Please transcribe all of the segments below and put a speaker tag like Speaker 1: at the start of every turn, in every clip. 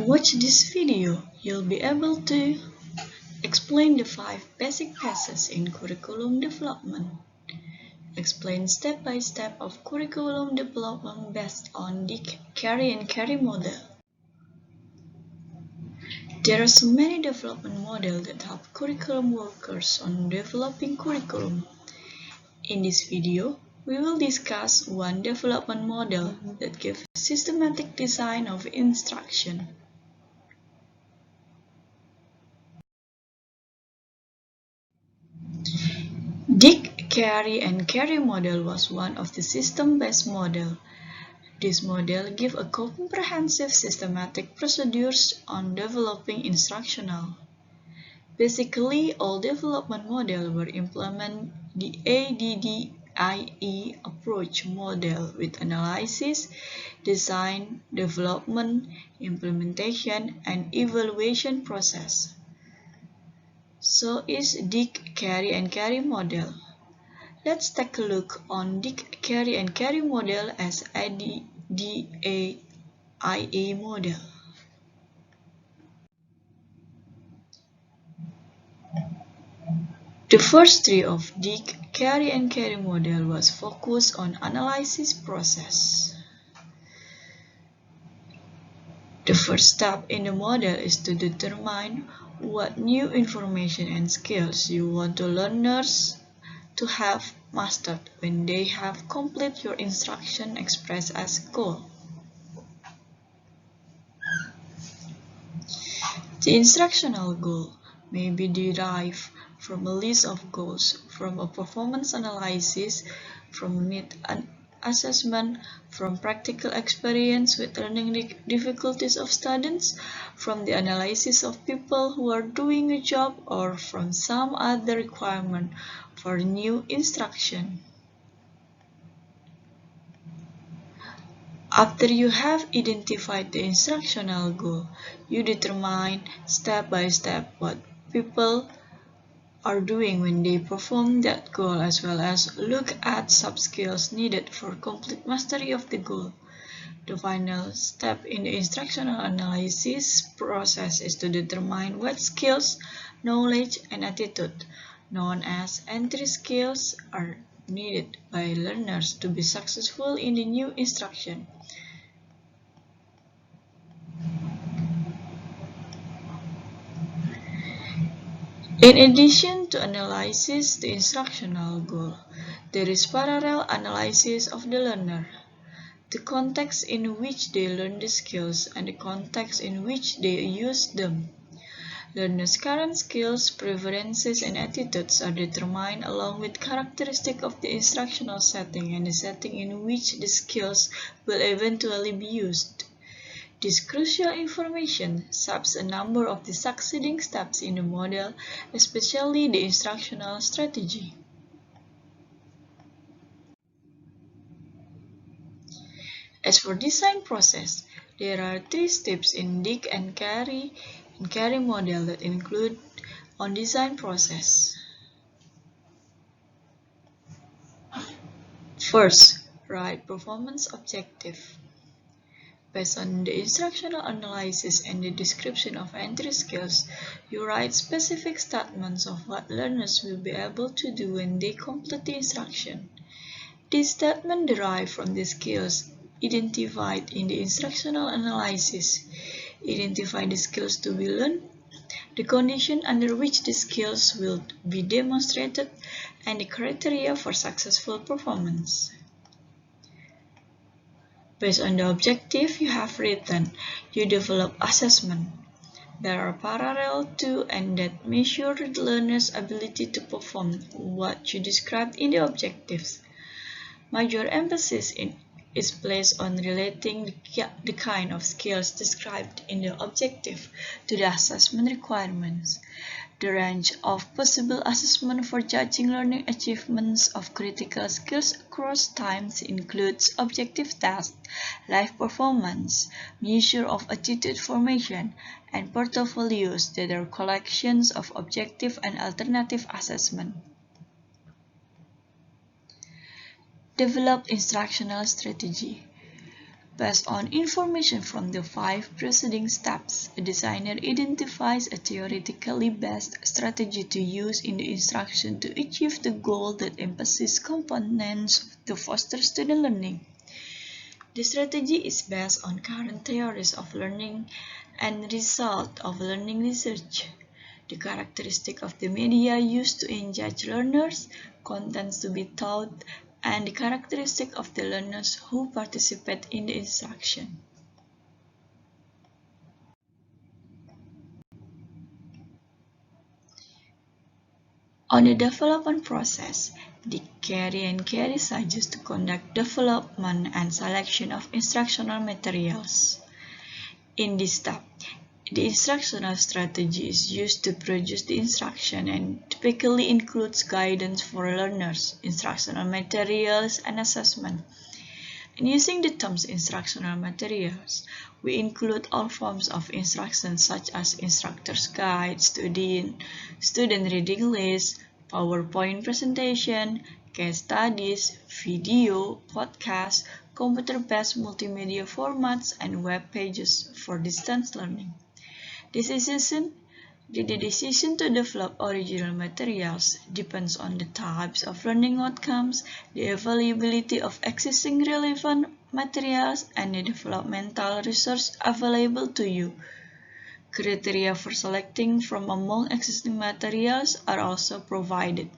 Speaker 1: watch this video, you'll be able to explain the 5 basic phases in curriculum development. Explain step-by-step of curriculum development based on the carry and carry model. There are so many development models that help curriculum workers on developing curriculum. In this video, we will discuss one development model that gives systematic design of instruction. Dick, carry, and carry model was one of the system-based models. This model gives a comprehensive systematic procedures on developing instructional. Basically, all development models were implement the ADDIE approach model with analysis, design, development, implementation, and evaluation process. So is Dick, carry, and carry model. Let's take a look on Dick, carry, and carry model as ADDIE model. The first three of Dick, carry, and carry model was focused on analysis process. The first step in the model is to determine what new information and skills you want the learners to have mastered when they have completed your instruction expressed as goal. The instructional goal may be derived from a list of goals, from a performance analysis, from need assessment, from practical experience with learning difficulties of students, from the analysis of people who are doing a job, or from some other requirement for new instruction. After you have identified the instructional goal, you determine step by step what people are doing when they perform that goal, as well as look at sub-skills needed for complete mastery of the goal. The final step in the instructional analysis process is to determine what skills, knowledge, and attitude, known as entry skills, are needed by learners to be successful in the new instruction. In addition to analysis the instructional goal, there is parallel analysis of the learner, the context in which they learn the skills and the context in which they use them. Learners' current skills, preferences, and attitudes are determined along with characteristics of the instructional setting and the setting in which the skills will eventually be used. This crucial information shapes a number of the succeeding steps in the model, especially the instructional strategy. As for design process, there are 3 steps in Dick and carry model that include on design process. First, write performance objective. Based on the instructional analysis and the description of entry skills, you write specific statements of what learners will be able to do when they complete the instruction. These statements derive from the skills identified in the instructional analysis. Identify the skills to be learned, the condition under which the skills will be demonstrated, and the criteria for successful performance. Based on the objective you have written, you develop assessment. There are parallel to and that measure the learner's ability to perform what you described in the objectives. Major emphasis is placed on relating the kind of skills described in the objective to the assessment requirements. The range of possible assessment for judging learning achievements of critical skills across times includes objective tests, live performance, measure of attitude formation, and portfolios that are collections of objective and alternative assessment. Develop instructional strategy. Based on information from the 5 preceding steps, a designer identifies a theoretically based strategy to use in the instruction to achieve the goal that emphasizes components to foster student learning. The strategy is based on current theories of learning and result of learning research. The characteristic of the media used to engage learners, contents to be taught, and the characteristic of the learners who participate in the instruction. On the development process, the Carey and Carey suggest to conduct development and selection of instructional materials. In this step, the instructional strategy is used to produce the instruction and typically includes guidance for learners, instructional materials, and assessment. In using the terms instructional materials, we include all forms of instruction such as instructor's guide, student reading list, PowerPoint presentation, case studies, video, podcast, computer-based multimedia formats, and web pages for distance learning. The decision to develop original materials depends on the types of learning outcomes, the availability of existing relevant materials, and the developmental resources available to you. Criteria for selecting from among existing materials are also provided.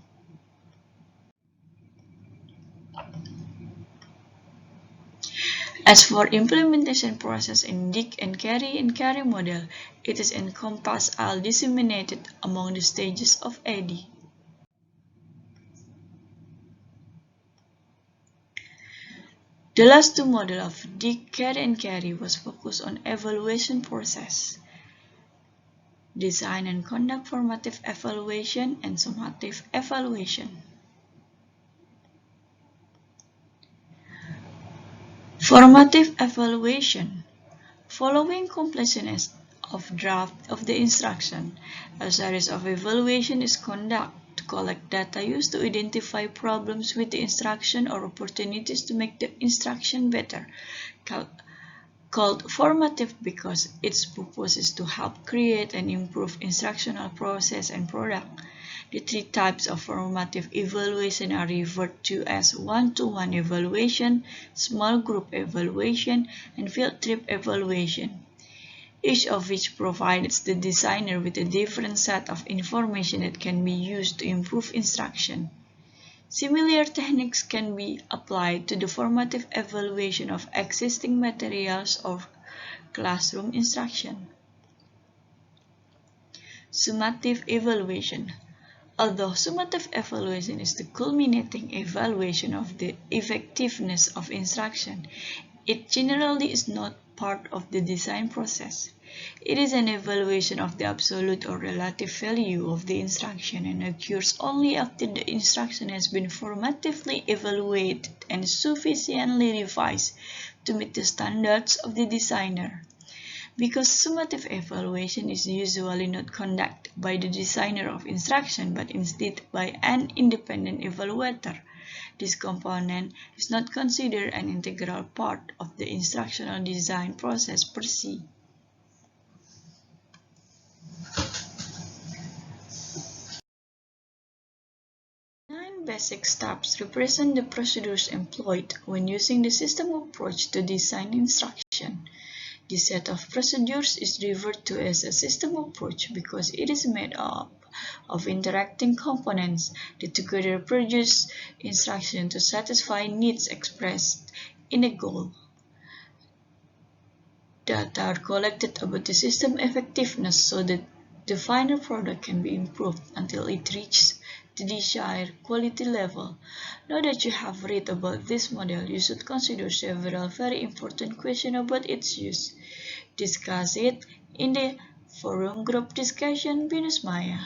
Speaker 1: As for implementation process in Dick and Carey model, it is encompassed and disseminated among the stages of AD. The last two models of Dick, Carey, and Carey was focused on evaluation process, design and conduct formative evaluation, and summative evaluation. Formative evaluation. Following completion of draft of the instruction, a series of evaluation is conducted to collect data used to identify problems with the instruction or opportunities to make the instruction better. Called formative because its purpose is to help create and improve instructional process and product. The three types of formative evaluation are referred to as one-to-one evaluation, small group evaluation, and field trip evaluation, each of which provides the designer with a different set of information that can be used to improve instruction. Similar techniques can be applied to the formative evaluation of existing materials or classroom instruction. Summative evaluation. Although summative evaluation is the culminating evaluation of the effectiveness of instruction, it generally is not part of the design process. It is an evaluation of the absolute or relative value of the instruction and occurs only after the instruction has been formatively evaluated and sufficiently revised to meet the standards of the designer. Because summative evaluation is usually not conducted by the designer of instruction but instead by an independent evaluator, this component is not considered an integral part of the instructional design process per se. 9 basic steps represent the procedures employed when using the system approach to design instruction. This set of procedures is referred to as a system approach because it is made up of interacting components that together produce instruction to satisfy needs expressed in a goal. Data are collected about the system effectiveness so that the final product can be improved until it reaches the desired quality level. Now that you have read about this model, you should consider several very important questions about its use. Discuss it in the forum group discussion Binus Maya.